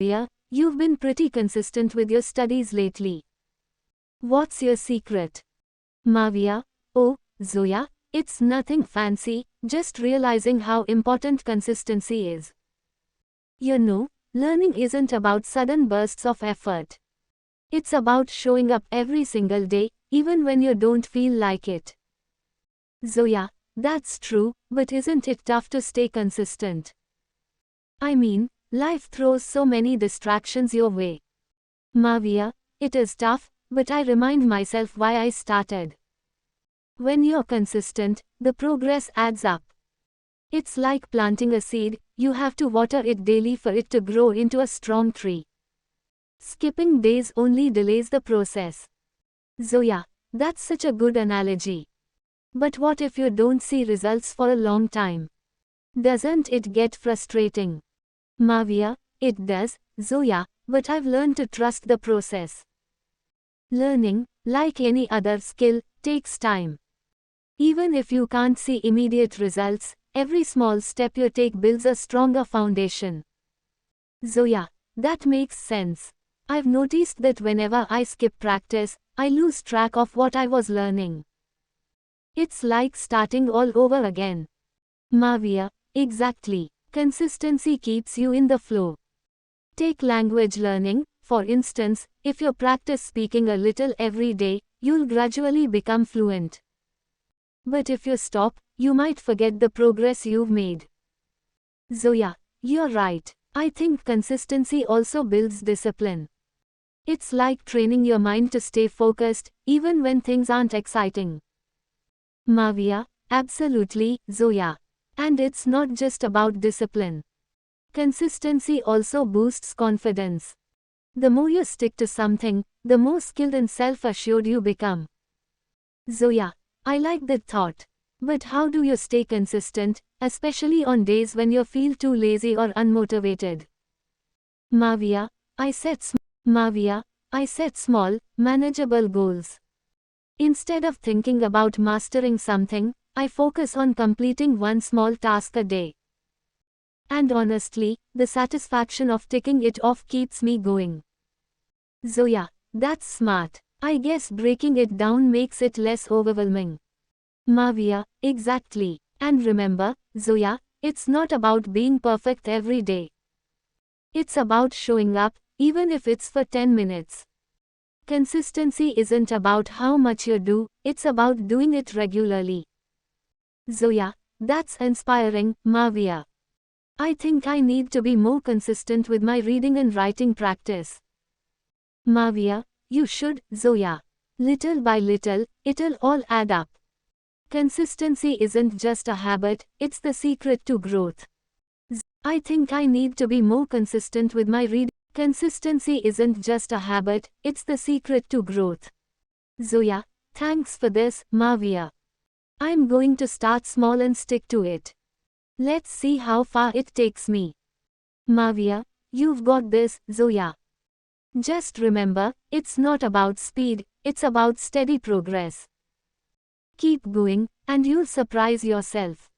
Yeah, you've been pretty consistent with your studies lately. What's your secret? Mavia, oh, Zoya, it's nothing fancy, just realizing how important consistency is. You know, learning isn't about sudden bursts of effort. It's about showing up every single day, even when you don't feel like it. Zoya, that's true, but isn't it tough to stay consistent? I mean, life throws so many distractions your way. Mavia, it is tough, but I remind myself why I started. When you're consistent, the progress adds up. It's like planting a seed, you have to water it daily for it to grow into a strong tree. Skipping days only delays the process. Zoya, that's such a good analogy. But what if you don't see results for a long time? Doesn't it get frustrating? Mavia, it does, Zoya, but I've learned to trust the process. Learning, like any other skill, takes time. Even if you can't see immediate results, every small step you take builds a stronger foundation. Zoya, that makes sense. I've noticed that whenever I skip practice, I lose track of what I was learning. It's like starting all over again. Mavia, exactly. Consistency keeps you in the flow. Take language learning, for instance, if you practice speaking a little every day, you'll gradually become fluent. But if you stop, you might forget the progress you've made. Zoya, you're right. I think consistency also builds discipline. It's like training your mind to stay focused, even when things aren't exciting. Mavia, absolutely, Zoya. And it's not just about discipline. Consistency also boosts confidence. The more you stick to something, the more skilled and self-assured you become. Zoya, I like that thought. But how do you stay consistent, especially on days when you feel too lazy or unmotivated? Mavia, I set small, manageable goals. Instead of thinking about mastering something, I focus on completing one small task a day. And honestly, the satisfaction of ticking it off keeps me going. Zoya, that's smart. I guess breaking it down makes it less overwhelming. Mavia, exactly. And remember, Zoya, it's not about being perfect every day. It's about showing up, even if it's for 10 minutes. Consistency isn't about how much you do, it's about doing it regularly. Zoya, that's inspiring, Mavia. I think I need to be more consistent with my reading and writing practice. Mavia, you should, Zoya. Little by little, it'll all add up. Consistency isn't just a habit, it's the secret to growth. I think I need to be more consistent with my reading. Consistency isn't just a habit, it's the secret to growth. Zoya, thanks for this, Mavia. I'm going to start small and stick to it. Let's see how far it takes me. Mavia, you've got this, Zoya. Just remember, it's not about speed, it's about steady progress. Keep going, and you'll surprise yourself.